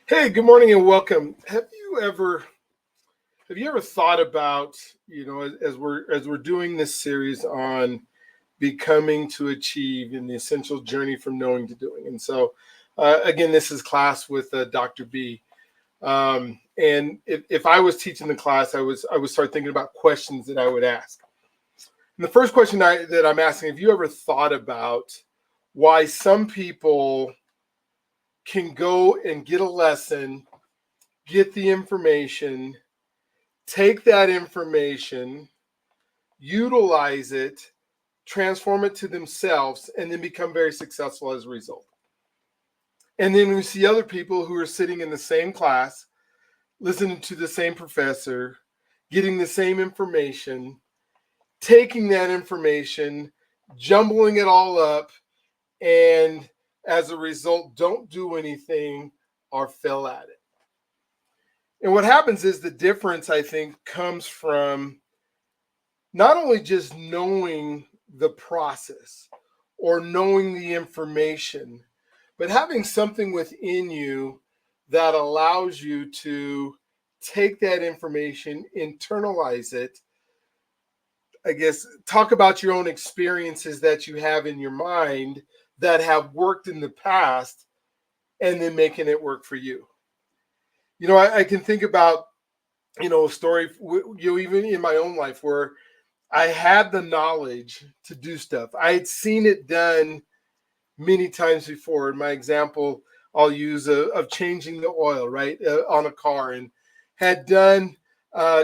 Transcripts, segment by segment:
Hey, good morning and welcome. Have you ever thought about, as we're doing this series on becoming to achieve in the essential journey from knowing to doing. And so again, this is class with Dr. B. And if I was teaching the class, I would start thinking about questions that I would ask. And the first question that I'm asking, have you ever thought about why some people can go and get a lesson, get the information, take that information, utilize it, transform it to themselves, and then become very successful as a result? And then we see other people who are sitting in the same class, listening to the same professor, getting the same information, taking that information, jumbling it all up, and as a result, don't do anything or fail at it. And what happens is the difference, I think, comes from not only just knowing the process or knowing the information, but having something within you that allows you to take that information, internalize it, I guess, talk about your own experiences that you have in your mind that have worked in the past, and then making it work for you. I can think about, a story, even in my own life where I had the knowledge to do stuff. I had seen it done many times before. My example I'll use of changing the oil, right, on a car, and had done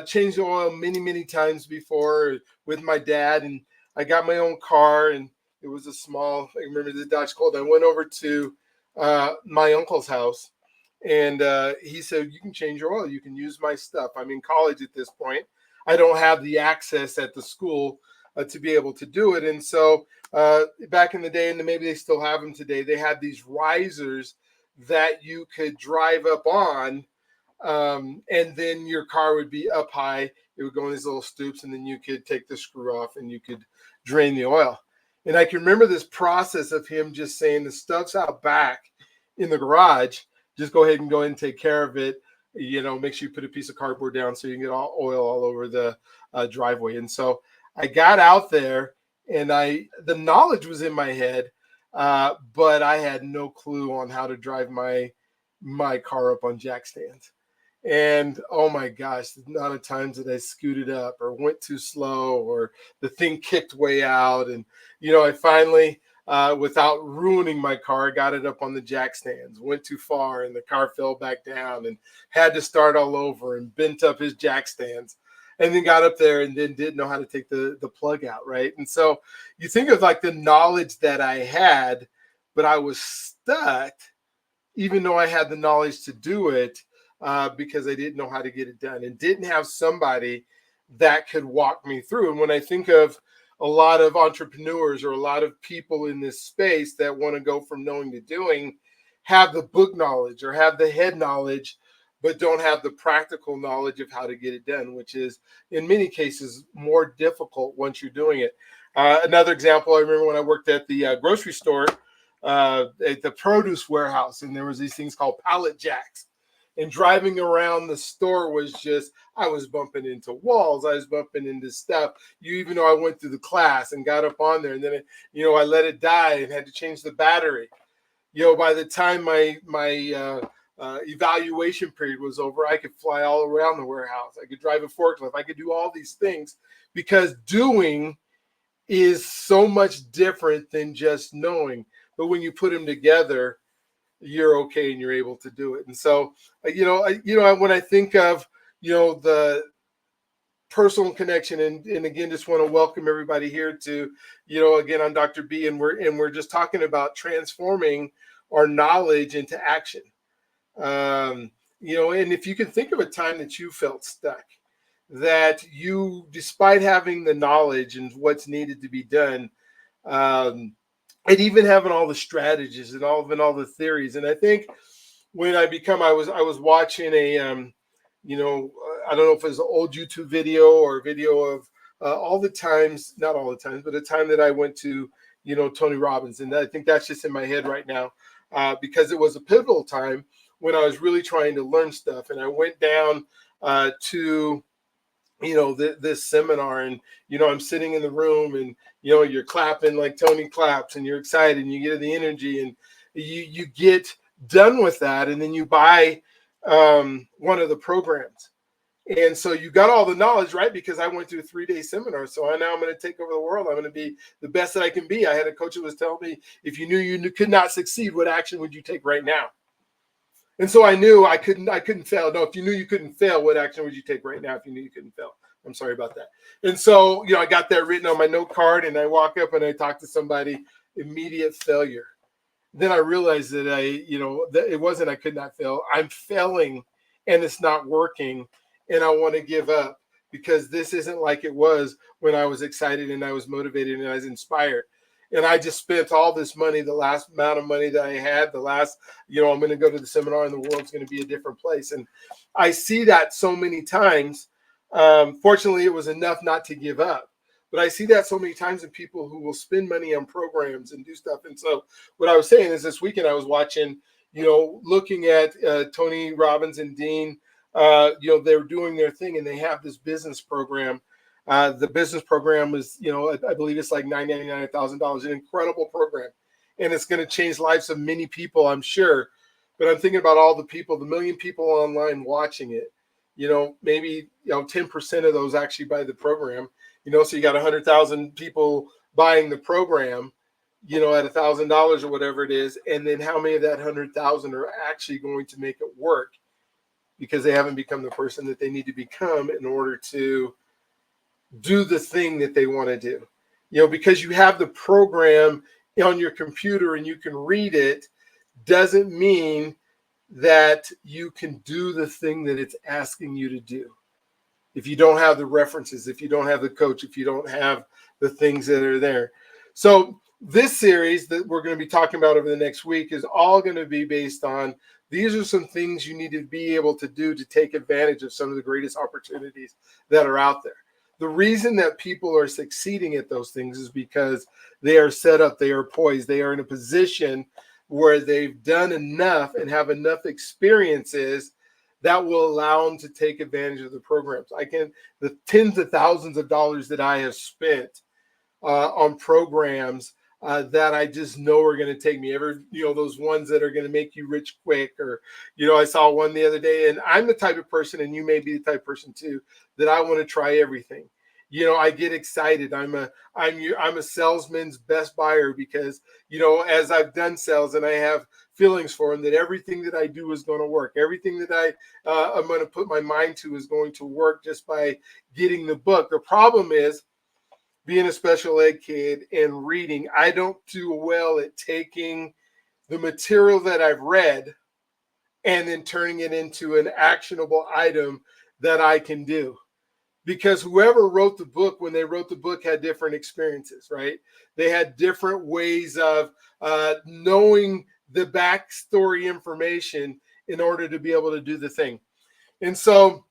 changed the oil many, many times before with my dad. And I got my own car, and it was I remember the Dodge Colt. I went over to my uncle's house, and he said, "You can change your oil. You can use my stuff." I'm in college at this point. I don't have the access at the school to be able to do it. And so back in the day, and maybe they still have them today, they had these risers that you could drive up on, and then your car would be up high. It would go in these little stoops, and then you could take the screw off and you could drain the oil. And I can remember this process of him just saying, the stuff's out back in the garage. Just go ahead and take care of it. Make sure you put a piece of cardboard down so you can get all oil all over the driveway. And so I got out there, and the knowledge was in my head, but I had no clue on how to drive my car up on jack stands. And oh my gosh, the amount of times that I scooted up or went too slow, or the thing kicked way out. And, I finally, without ruining my car, got it up on the jack stands, went too far, and the car fell back down and had to start all over and bent up his jack stands. And then got up there and then didn't know how to take the plug out, right? And so you think of like the knowledge that I had, but I was stuck, even though I had the knowledge to do it, because I didn't know how to get it done and didn't have somebody that could walk me through. And when I think of a lot of entrepreneurs or a lot of people in this space that want to go from knowing to doing, have the book knowledge or have the head knowledge, but don't have the practical knowledge of how to get it done, which is in many cases more difficult once you're doing it. Another example, I remember when I worked at the grocery store, at the produce warehouse, and there was these things called pallet jacks. And driving around the store was just, I was bumping into walls. I was bumping into stuff. Even though I went through the class and got up on there, and then, I let it die and had to change the battery. By the time my evaluation period was over, I could fly all around the warehouse. I could drive a forklift. I could do all these things, because doing is so much different than just knowing. But when you put them together, you're okay and you're able to do it. And so, when I think of, the personal connection, and again, just want to welcome everybody here to, again, I'm Dr. B, and we're just talking about transforming our knowledge into action. And if you can think of a time that you felt stuck, that you, despite having the knowledge and what's needed to be done, and even having all the strategies and all the theories. And I think when I was watching I don't know if it was an old YouTube video or a video of all the times, not all the times, but a time that I went to, Tony Robbins. And I think that's just in my head right now, because it was a pivotal time when I was really trying to learn stuff. And I went down to this seminar, and I'm sitting in the room, and you're clapping like Tony claps, and you're excited, and you get the energy, and you get done with that, and then you buy one of the programs. And so you got all the knowledge, right? Because I went through a 3-day seminar. So now I'm going to take over the world. I'm going to be the best that I can be. I had a coach who was telling me, if you knew you could not succeed, what action would you take right now? And so I knew I couldn't fail. No, if you knew you couldn't fail, what action would you take right now if you knew you couldn't fail? I'm sorry about that. And so, I got that written on my note card, and I walk up and I talk to somebody, immediate failure. Then I realized that that it wasn't I could not fail. I'm failing and it's not working, and I want to give up because this isn't like it was when I was excited and I was motivated and I was inspired. And I just spent all this money, the last amount of money that I had, I'm going to go to the seminar and the world's going to be a different place. And I see that so many times. Fortunately, it was enough not to give up. But I see that so many times in people who will spend money on programs and do stuff. And so what I was saying is this weekend I was watching, looking at Tony Robbins and Dean, they're doing their thing, and they have this business program. The business program was, I believe it's like $999, $1,000, an incredible program. And it's going to change lives of many people, I'm sure. But I'm thinking about all the people, the million people online watching it. Maybe 10% of those actually buy the program. So you got 100,000 people buying the program, at $1,000 or whatever it is. And then how many of that 100,000 are actually going to make it work because they haven't become the person that they need to become in order to do the thing that they want to do. Because you have the program on your computer and you can read it doesn't mean that you can do the thing that it's asking you to do. If you don't have the references, if you don't have the coach, if you don't have the things that are there. So this series that we're going to be talking about over the next week is all going to be based on these are some things you need to be able to do to take advantage of some of the greatest opportunities that are out there. The reason that people are succeeding at those things is because they are set up, they are poised, they are in a position where they've done enough and have enough experiences that will allow them to take advantage of the programs. The tens of thousands of dollars that I have spent on programs that I just know are going to take me those ones that are going to make you rich quick, or, I saw one the other day, and I'm the type of person, and you may be the type of person too, that I want to try everything. I get excited. I'm a salesman's best buyer because, as I've done sales and I have feelings for them, that everything that I do is going to work. Everything that I'm going to put my mind to is going to work just by getting the book. The problem is, being a special ed kid and reading, I don't do well at taking the material that I've read and then turning it into an actionable item that I can do. Because whoever wrote the book, when they wrote the book, had different experiences, right? They had different ways of knowing the backstory information in order to be able to do the thing. And so,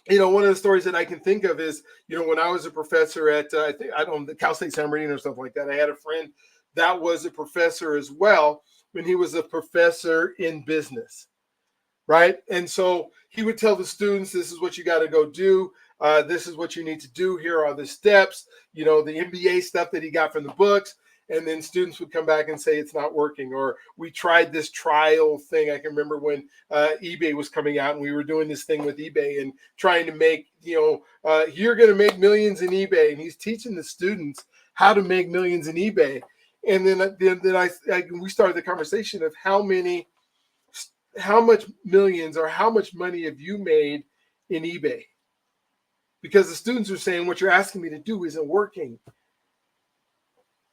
one of the stories that I can think of is, when I was a professor at, the Cal State San Bernardino or something like that, I had a friend that was a professor as well when he was a professor in business, right? And so he would tell the students, this is what you got to go do. This is what you need to do. Here are the steps, the MBA stuff that he got from the books. And then students would come back and say, it's not working. Or we tried this trial thing. I can remember when eBay was coming out and we were doing this thing with eBay and trying to make, you're going to make millions in eBay. And he's teaching the students how to make millions in eBay. And then we started the conversation of how much millions or how much money have you made in eBay? Because the students are saying, what you're asking me to do isn't working.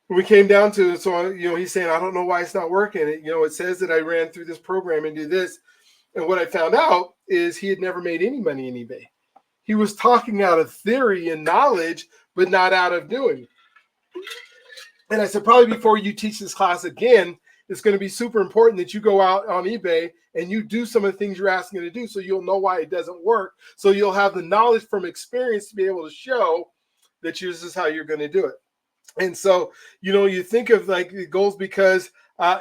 When we came down to it, so, he's saying, I don't know why it's not working. It says that I ran through this program and do this. And what I found out is he had never made any money in eBay. He was talking out of theory and knowledge, but not out of doing. And I said, probably before you teach this class again, it's going to be super important that you go out on eBay and you do some of the things you're asking to do so you'll know why it doesn't work. So you'll have the knowledge from experience to be able to show that this is how you're going to do it. And so, you think of like the goals because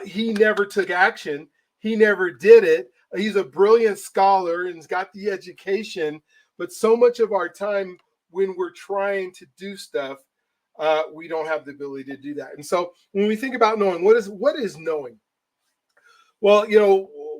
he never took action. He never did it. he's a brilliant scholar and has got the education, but so much of our time when we're trying to do stuff, we don't have the ability to do that. And so when we think about knowing, what is knowing? Well,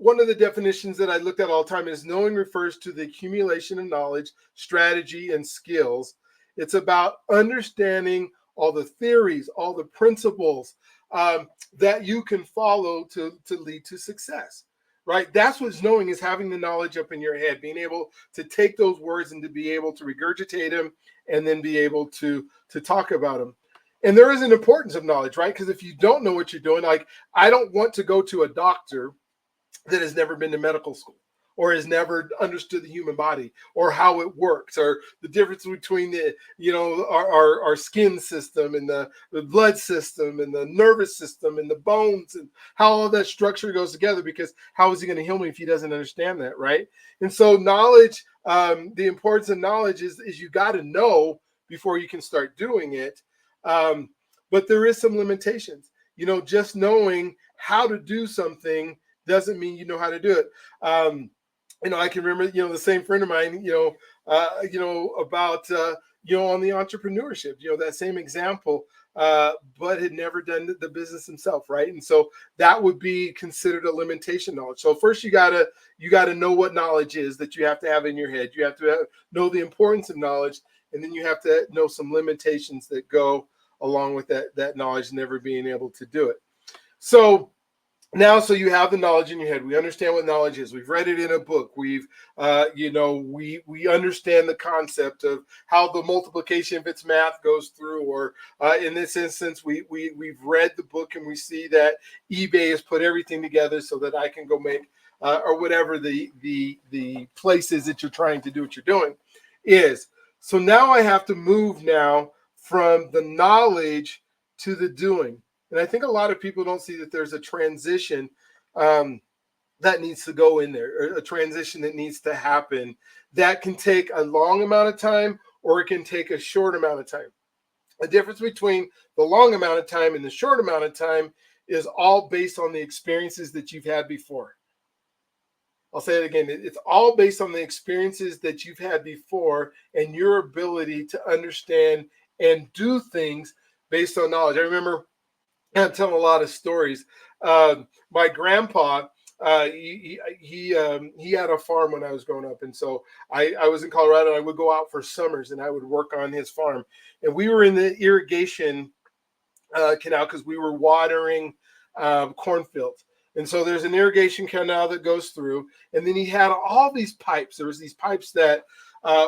one of the definitions that I looked at all the time is knowing refers to the accumulation of knowledge, strategy, and skills. It's about understanding all the theories, all the principles that you can follow to lead to success, right? That's what's knowing, is having the knowledge up in your head, being able to take those words and to be able to regurgitate them and then be able to talk about them. And there is an importance of knowledge, right? Because if you don't know what you're doing, like, I don't want to go to a doctor that has never been to medical school or has never understood the human body or how it works, or the difference between the, our skin system and the blood system and the nervous system and the bones and how all that structure goes together, because how is he going to heal me if he doesn't understand that, right? And so knowledge, the importance of knowledge is you got to know before you can start doing it. But there is some limitations. Just knowing how to do something doesn't mean you know how to do it. I can remember, the same friend of mine, about, on the entrepreneurship, that same example, but had never done the business himself, right? And so that would be considered a limitation knowledge. So first you gotta know what knowledge is that you have to have in your head. You have to know the importance of knowledge, and then you have to know some limitations that go along with that knowledge, never being able to do it. So you have the knowledge in your head. We understand what knowledge is. We've read it in a book. We've, we understand the concept of how the multiplication, if it's math, goes through. Or in this instance, we've read the book and we see that eBay has put everything together so that I can go make, or whatever the place is that you're trying to do what you're doing is. So now I have to move now from the knowledge to the doing. And I think a lot of people don't see that there's a transition that needs to go in there, or a transition that needs to happen that can take a long amount of time, or it can take a short amount of time. The difference between the long amount of time and the short amount of time is all based on the experiences that you've had before. I'll say it again. It's all based on the experiences that you've had before and your ability to understand and do things based on knowledge. I remember I'm telling a lot of stories. My grandpa, he had a farm when I was growing up, and so I was in Colorado. And I would go out for summers, and I would work on his farm. And we were in the irrigation canal because we were watering cornfields. And so there's an irrigation canal that goes through, and then he had all these pipes. There was these pipes that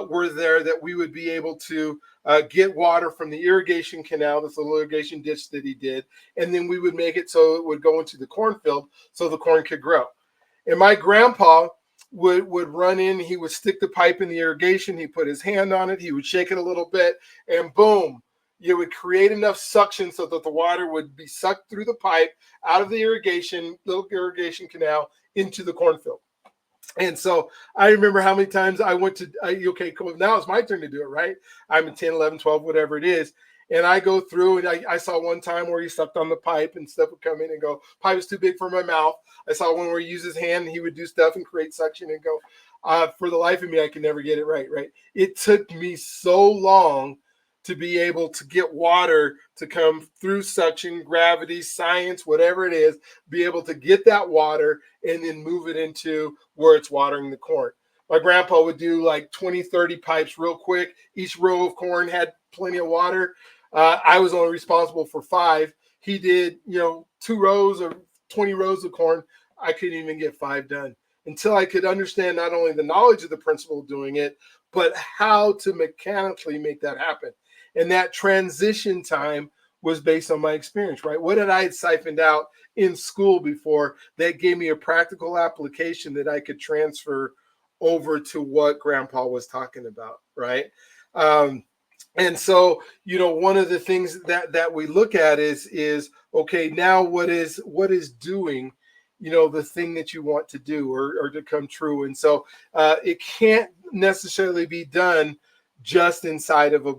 were there that we would be able to get water from the irrigation canal, this little irrigation ditch that he did, and then we would make it so it would go into the cornfield so the corn could grow. And my grandpa would run in, he would stick the pipe in the irrigation, he put his hand on it, he would shake it a little bit, and boom, you would create enough suction so that the water would be sucked through the pipe out of the little irrigation canal into the cornfield. And so I remember how many times I went to, okay, cool, now it's my turn to do it, right? I'm in 10, 11, 12, whatever it is. And I go through, and I saw one time where he sucked on the pipe and stuff would come in and go, pipe is too big for my mouth. I saw one where he used his hand and he would do stuff and create suction and go. For the life of me, I can never get it right? It took me so long to be able to get water to come through suction, gravity, science, whatever it is, be able to get that water and then move it into where it's watering the corn. My grandpa would do like 20, 30 pipes real quick. Each row of corn had plenty of water. I was only responsible for 5. He did, 2 rows or 20 rows of corn. I couldn't even get 5 done until I could understand not only the knowledge of the principle of doing it, but how to mechanically make that happen. And that transition time was based on my experience, right? What had I siphoned out in school before that gave me a practical application that I could transfer over to what Grandpa was talking about, right? And so, one of the things that we look at is okay, now what is doing, the thing that you want to do or to come true. And so it can't necessarily be done just inside of a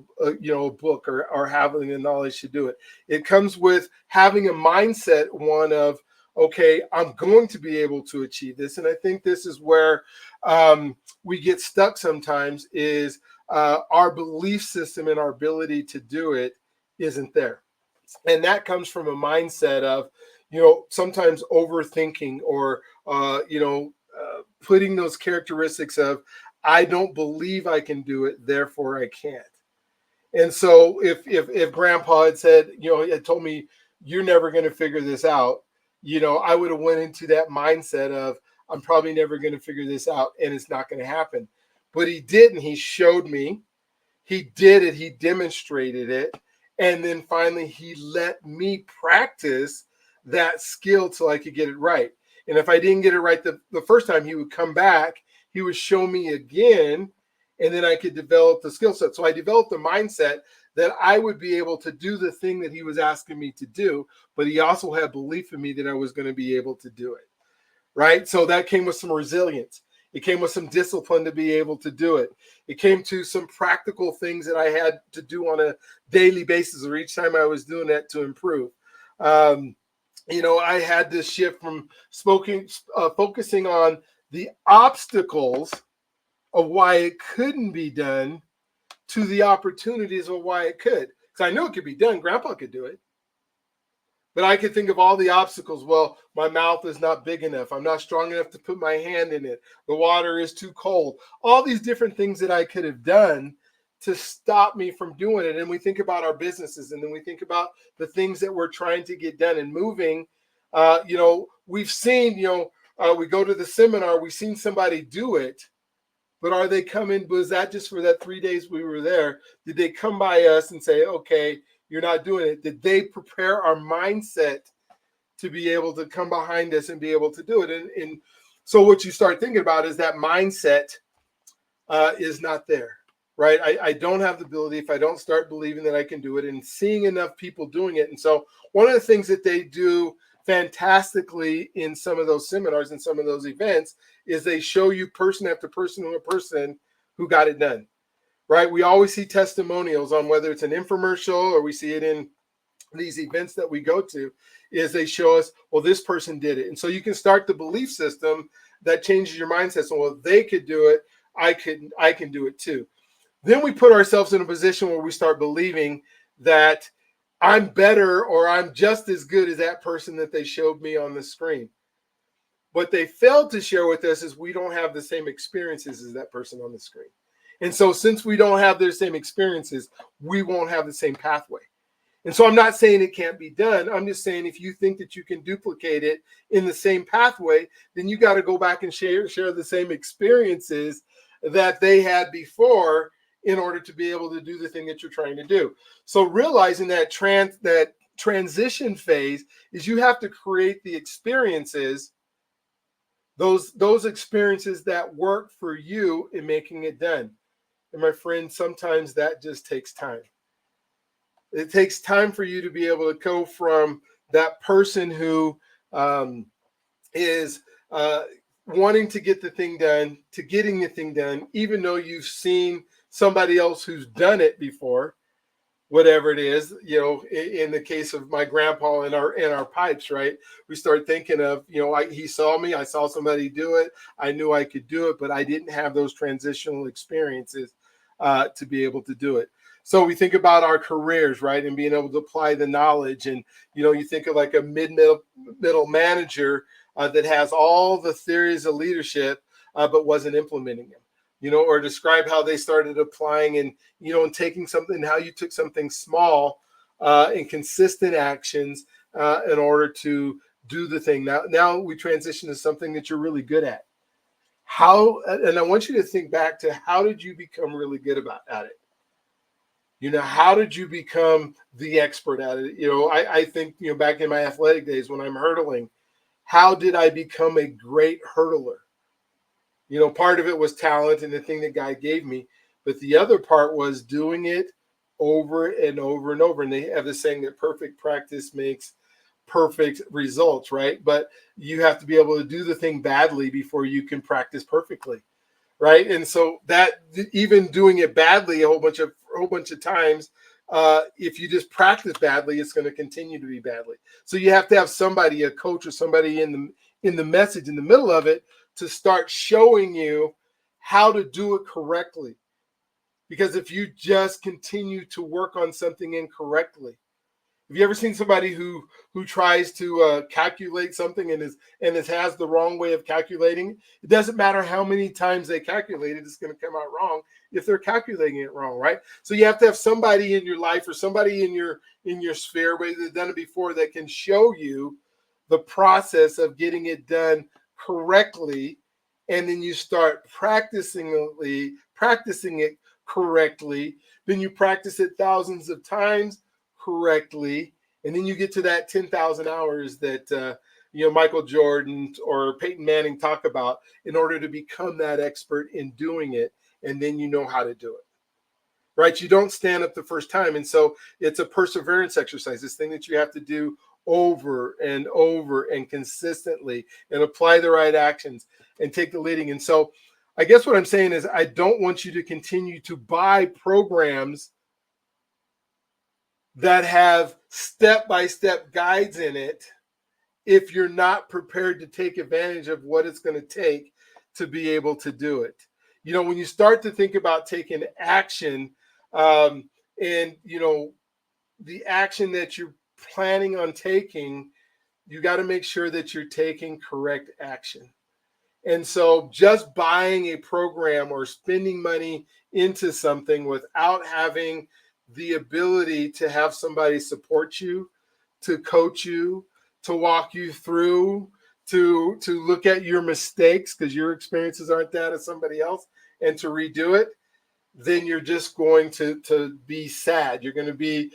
book or having the knowledge to do it. It comes with having a mindset, one of, okay, I'm going to be able to achieve this. And I think this is where we get stuck sometimes, is our belief system and our ability to do it isn't there. And that comes from a mindset of, sometimes overthinking, or, putting those characteristics of, I don't believe I can do it, therefore I can't. And so if grandpa had said, had told me, you're never going to figure this out, I would have went into that mindset of, I'm probably never going to figure this out and it's not going to happen. But he didn't. He showed me, he did it, he demonstrated it. And then finally he let me practice that skill till I could get it right. And if I didn't get it right the first time, he would come back, he would show me again, and then I could develop the skill set. So I developed the mindset that I would be able to do the thing that he was asking me to do, but he also had belief in me that I was going to be able to do it, right? So that came with some resilience. It came with some discipline to be able to do it. It came to some practical things that I had to do on a daily basis, or each time I was doing that, to improve. I had this shift from focusing on the obstacles of why it couldn't be done to the opportunities of why it could. Because I know it could be done. Grandpa could do it. But I could think of all the obstacles. Well, my mouth is not big enough. I'm not strong enough to put my hand in it. The water is too cold. All these different things that I could have done to stop me from doing it. And we think about our businesses, and then we think about the things that we're trying to get done and moving. We've seen, we go to the seminar, we've seen somebody do it. But are they coming? Was that just for that 3 days we were there? Did they come by us and say, okay, you're not doing it? Did they prepare our mindset to be able to come behind us and be able to do it? And so what you start thinking about is that mindset is not there, right? I don't have the ability if I don't start believing that I can do it and seeing enough people doing it. And so one of the things that they do fantastically in some of those seminars and some of those events is they show you person after person who got it done, right? We always see testimonials on whether it's an infomercial or we see it in these events that we go to, is they show us, well, this person did it. And so you can start the belief system that changes your mindset. So, well, they could do it, I can do it too. Then we put ourselves in a position where we start believing that I'm better or I'm just as good as that person that they showed me on the screen. What they failed to share with us is we don't have the same experiences as that person on the screen. And so since we don't have their same experiences, we won't have the same pathway. And so I'm not saying it can't be done. I'm just saying if you think that you can duplicate it in the same pathway, then you got to go back and share the same experiences that they had before in order to be able to do the thing that you're trying to do. So realizing that transition phase is you have to create the experiences, those experiences that work for you in making it done. And my friend, sometimes that just takes time. It takes time for you to be able to go from that person who is wanting to get the thing done to getting the thing done, even though you've seen somebody else who's done it before, whatever it is. In the case of my grandpa and our pipes, right? We start thinking of, he saw me, I saw somebody do it, I knew I could do it, but I didn't have those transitional experiences to be able to do it. So we think about our careers, right? And being able to apply the knowledge. And, you think of like a middle manager that has all the theories of leadership, but wasn't implementing them, or describe how they started applying and, and taking something, how you took something small and consistent actions in order to do the thing. Now we transition to something that you're really good at. And I want you to think back to how did you become really good at it? How did you become the expert at it? I think, back in my athletic days when I'm hurdling, how did I become a great hurdler? Part of it was talent and the thing that God gave me, but the other part was doing it over and over and over. And they have this saying that perfect practice makes perfect results, right? But you have to be able to do the thing badly before you can practice perfectly, right? And so that even doing it badly a whole bunch of times If you just practice badly, it's going to continue to be badly. So you have to have somebody, a coach or somebody in the message in the middle of it, to start showing you how to do it correctly. Because if you just continue to work on something incorrectly, have you ever seen somebody who tries to calculate something and has the wrong way of calculating? It doesn't matter how many times they calculate it; it's going to come out wrong if they're calculating it wrong, right? So you have to have somebody in your life or somebody in your sphere, whether they've done it before, that can show you the process of getting it done correctly, and then you start practicing it correctly. Then you practice it thousands of times correctly, and then you get to that 10,000 hours that Michael Jordan or Peyton Manning talk about in order to become that expert in doing it, and then you know how to do it. Right? You don't stand up the first time, and so it's a perseverance exercise. This thing that you have to do over and over and consistently, and apply the right actions and take the leading. And so I guess what I'm saying is I don't want you to continue to buy programs that have step-by-step guides in it if you're not prepared to take advantage of what it's going to take to be able to do it. When you start to think about taking action, and the action that you're planning on taking, you got to make sure that you're taking correct action. And so just buying a program or spending money into something without having the ability to have somebody support you, to coach you, to walk you through, to look at your mistakes, because your experiences aren't that of somebody else, and to redo it, then you're just going to be sad. You're going to be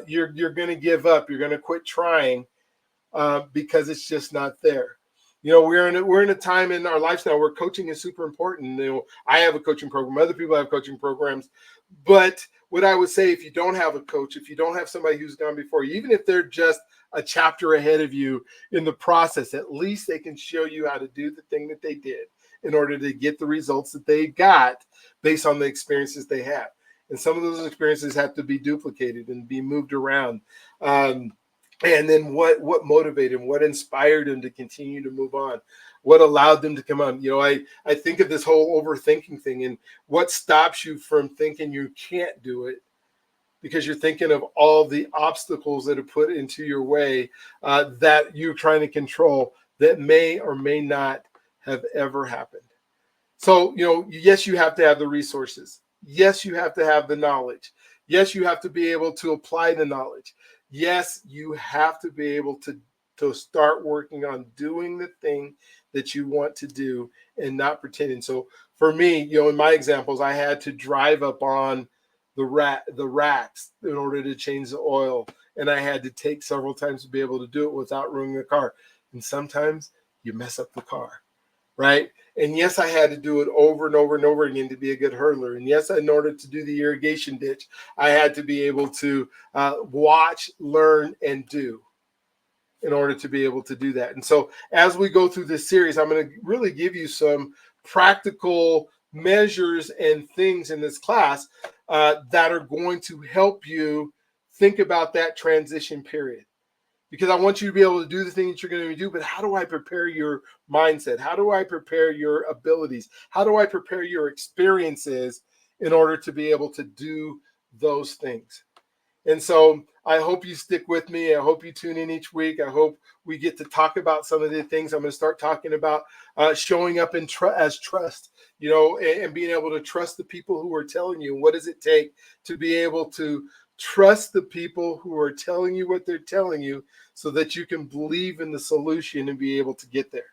you're going to give up. You're going to quit trying because it's just not there. We're in a time in our lives now where coaching is super important. I have a coaching program. Other people have coaching programs. But what I would say, if you don't have a coach, if you don't have somebody who's gone before you, even if they're just a chapter ahead of you in the process, at least they can show you how to do the thing that they did in order to get the results that they got based on the experiences they have. And some of those experiences have to be duplicated and be moved around. And then what motivated them, what inspired them to continue to move on, what allowed them to come on. I think of this whole overthinking thing, and what stops you from thinking you can't do it, because you're thinking of all the obstacles that are put into your way that you're trying to control, that may or may not have ever happened. So, yes, you have to have the resources. Yes, you have to have the knowledge. Yes, you have to be able to apply the knowledge. Yes, you have to be able to start working on doing the thing that you want to do and not pretending. So for me, in my examples, I had to drive up on the racks in order to change the oil. And I had to take several times to be able to do it without ruining the car. And sometimes you mess up the car, right? And yes, I had to do it over and over and over again to be a good hurdler. And yes, in order to do the irrigation ditch, I had to be able to watch, learn, and do in order to be able to do that. And so as we go through this series, I'm going to really give you some practical measures and things in this class that are going to help you think about that transition period. Because I want you to be able to do the thing that you're going to do, but how do I prepare your mindset? How do I prepare your abilities? How do I prepare your experiences in order to be able to do those things? And so I hope you stick with me. I hope you tune in each week. I hope we get to talk about some of the things. I'm going to start talking about showing up as trust, and being able to trust the people who are telling you. What does it take to be able to trust the people who are telling you what they're telling you, so that you can believe in the solution and be able to get there?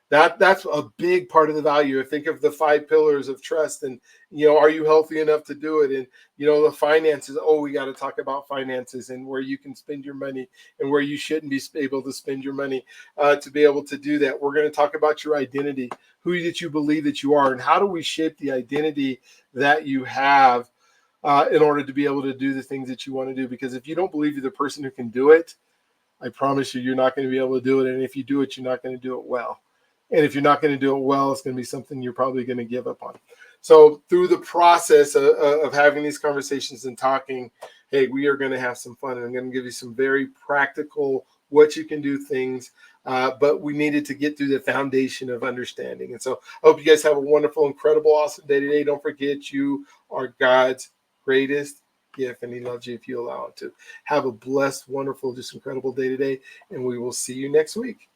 That's a big part of the value. I think of the 5 pillars of trust, and are you healthy enough to do it? And the finances. Oh, we got to talk about finances and where you can spend your money and where you shouldn't be able to spend your money to be able to do that. We're going to talk about your identity, who did you believe that you are, and how do we shape the identity that you have in order to be able to do the things that you want to do. Because if you don't believe you're the person who can do it, I promise you're not going to be able to do it. And if you do it, you're not going to do it well. And if you're not going to do it well, it's going to be something you're probably going to give up on. So through the process of having these conversations and talking, hey, we are going to have some fun, and I'm going to give you some very practical what you can do things. But we needed to get through the foundation of understanding. And so I hope you guys have a wonderful, incredible, awesome day today. Don't forget, you are God's greatest gift, and he loves you if you allow him to. Have a blessed, wonderful, just incredible day today, and we will see you next week.